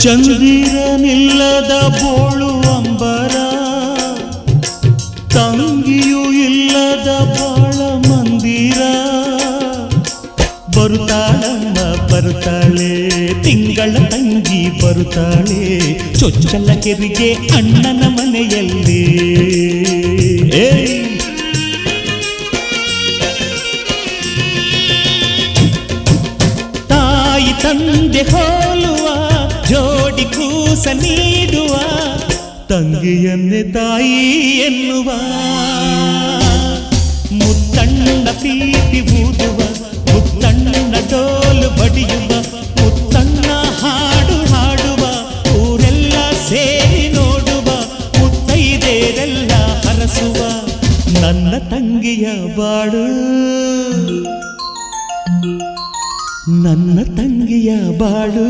ಚಂದಿರನಿಲ್ಲದ ಬೋಳು ಅಂಬರ, ತಂಗಿಯೂ ಇಲ್ಲದ ಬಾಳ ಮಂದಿರ. ಬರುತ್ತಾಳಮ್ಮ ಬರುತ್ತಾಳೆ, ತಿಂಗಳ ತಂಗಿ ಬರುತ್ತಾಳೆ, ಚೊಚ್ಚಲ ಕೆರಿಗೆ ಅಣ್ಣನ ಮನೆಯಲ್ಲಿ. ತಾಯಿ ತಂದೆ ಹೋಲುವ ಜೋಡಿ ಕೂಸ ನೀಡುವ, ತಂಗಿಯನ್ನೇ ತಾಯಿ ಎನ್ನುವ. ಮುತ್ತಣ್ಣ ಪ್ರೀತಿ ಊದುವ, ಮುತ್ತಣ್ಣ ಡೋಲು ಬಡಿಯುವ, ಮುತ್ತಣ್ಣ ಹಾಡು ಹಾಡುವ, ಊರೆಲ್ಲ ಸೇರಿ ನೋಡುವ, ಮುತ್ತೈದೆರೆಲ್ಲ ಹರಸುವ. ನನ್ನ ತಂಗಿಯ ಬಾಳು, ನನ್ನ ತಂಗಿಯ ಬಾಳು.